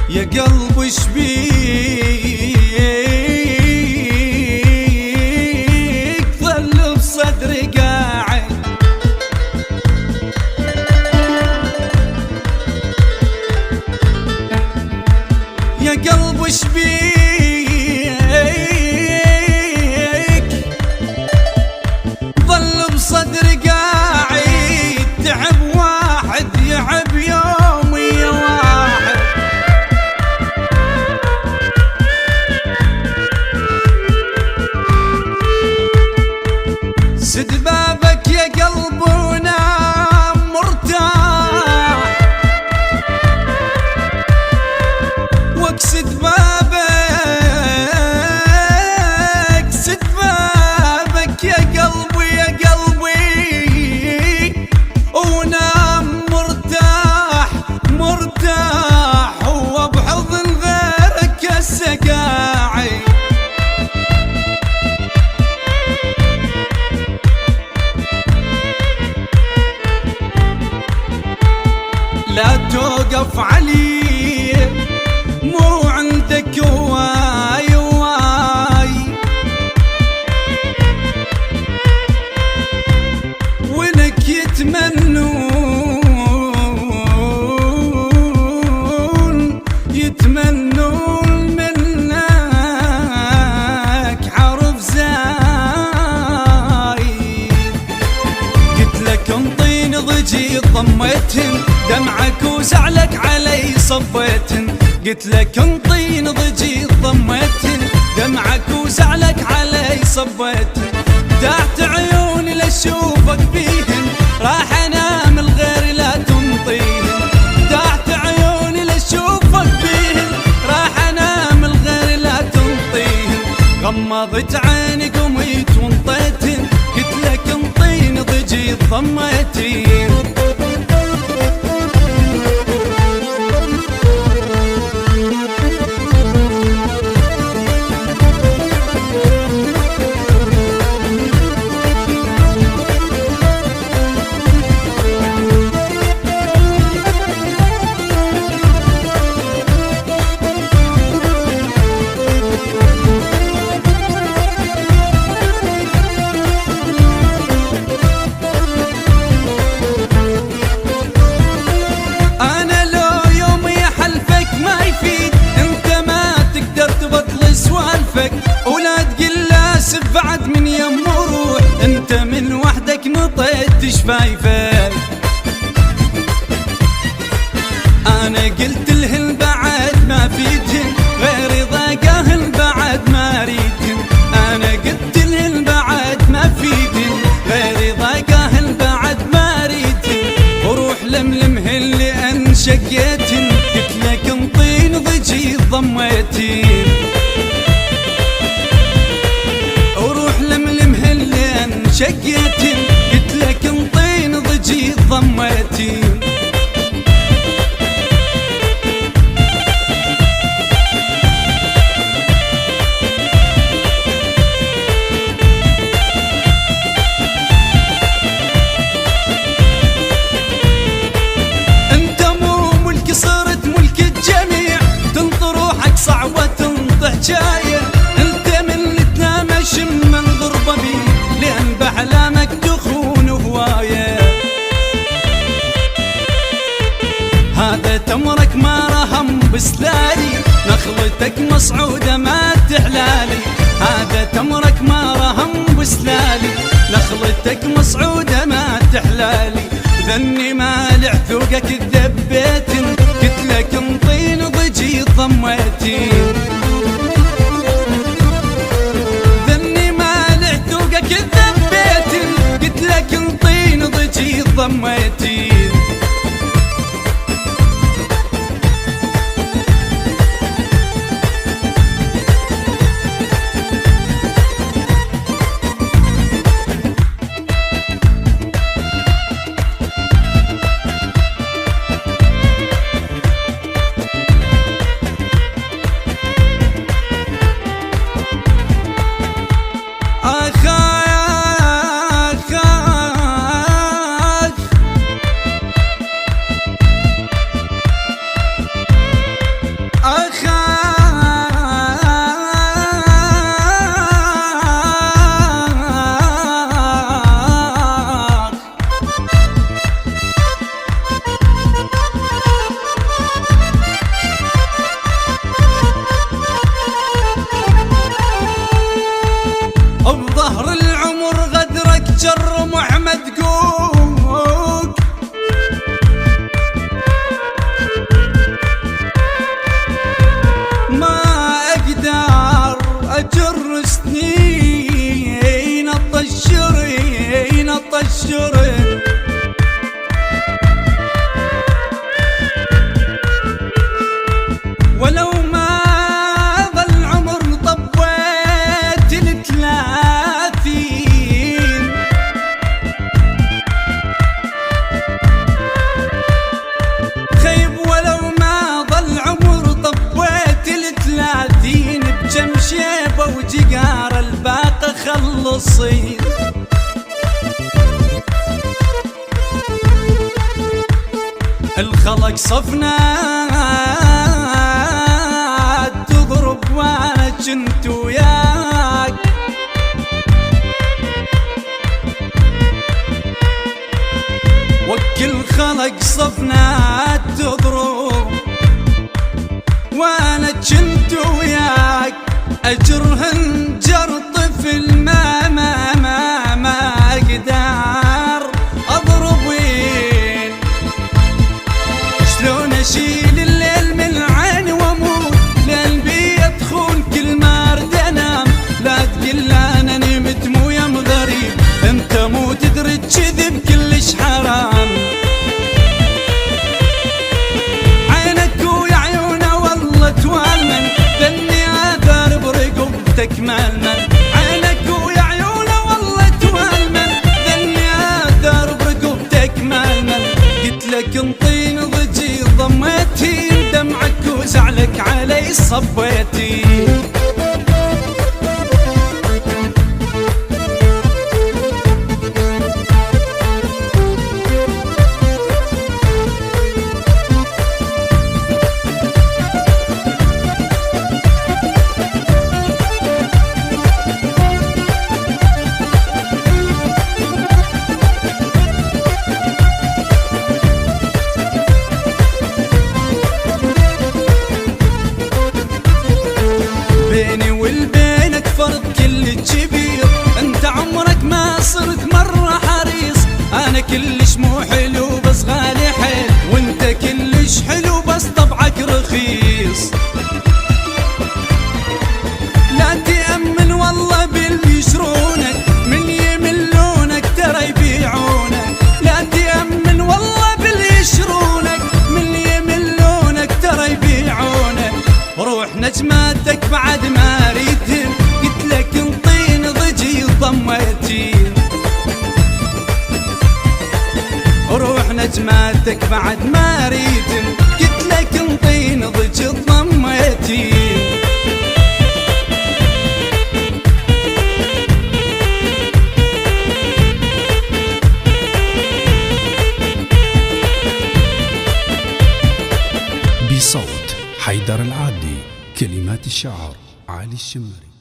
يا قلب ايش بيك ظل بصدري قاعد، يا قلب ايش بيك ظل بصدري قاعد، تعب واحد يعب يومي يا واحد. سد بابك يا قلب ونام مرتاح، واكسد بابك سد بابك يا قلبي يا قلبي، ونام مرتاح مرتاح، هو بحضن غيرك هسه قاعد. لا توقف علي مو عندك واي واي، ولك يتمنون منك عرف زايد. قلت لك انطيني ضجي ضميتن، دمعك وزعلك علي صبيتن. قلت لك انطيني ضجي ضميتن، دمعك وزعلك علي صبيتن. دعت عيوني لاشوفك بيهن، راح انام الغير لا تنطيهن. دعت عيوني لاشوفك بيهن، راح انام الغير لا تنطيهن. غمضت عيني قميت وانطيتن، قلت لك انطيني ضجي ضميتن. ولا تقل اسف بعد من يم روح، انت من وحدك نطيت شفايفك. انا قلت لهن بعد ما فيدهن، غير ضاقاهن بعد ما اريدهن. انا قلت لهن بعد ما فيدهن، غير ضاقاهن بعد ما اريدهن. وروح لملمهن لان شقيتهن، قلت لك انطيني ضجي ضميتين. شقيتن قلت لك انطيني ضجي ضميتين. انت مو ملك صرت ملك الجميع، تنطر روحك صعبة تنطح جاية. انت من اللي تنام اشم منظر ضبي، لأن بأحلامك تخون هواية. هذا تمرك ما رهم بسلالي، نخلتك مصعودة ما تحلالي. هذا تمرك ما رهم بسلالي، نخلتك مصعودة ما تحلالي. ذني مالع ذوقك الذبيتن، قلت لك انطيني ضجي ضميتين. قلت لك انطيني ضجي ضميتين. بظهر العمر غدرك جر محمد قوق، ما اقدر اجر سنين الطشرين الطشرين، ولو ما ظل عمر طبيت ل30 خيب، ولو ما ظل عمر طبيت ل30 بجم شيبه وجقار الباقي خلصين. الخلق صفنا تضرب وانا جنت وياك، وكل خلق صفنا تضرب وانا جنت وياك، اجرهن جر طفل ما اقدر اضرب وين، شلون اشيل الليل من عيني واموت لقلبي يدخل كل ما ارد انام، لا تقل انا نمت مو يم غريب، انت مو تدري كذب كلش حرام، عينك ويا عيونه والله توالمن ذني اثار برقبتك مالمن، عينك ويا عيونه والله توالمن ذني اثار برقبتك مالمن، قلت لك انطيني ضجي ضميتي دمعك وزعلك علي صبيتي. بيني والبينك فرق كل كبير، انت عمرك ما صرت مرة حريص، انا كلش مو حلو بس غالي حيل، وانت كلش حلو بس طبعك رخيص، لا تأمن والله باللي يشرونك من يملونك ترى يبيعونك، لا تأمن والله باللي يشرونك من يملونك ترى يبيعونك، روح نجماتك بعد ما ريتن قلت لك انطيني ضجي ضميتين، روح نجماتك بعد ما ريتن قلت لك انطيني ضجي ضميتين. بصوت حيدر العادي، كلمات الشاعر علي الشمري.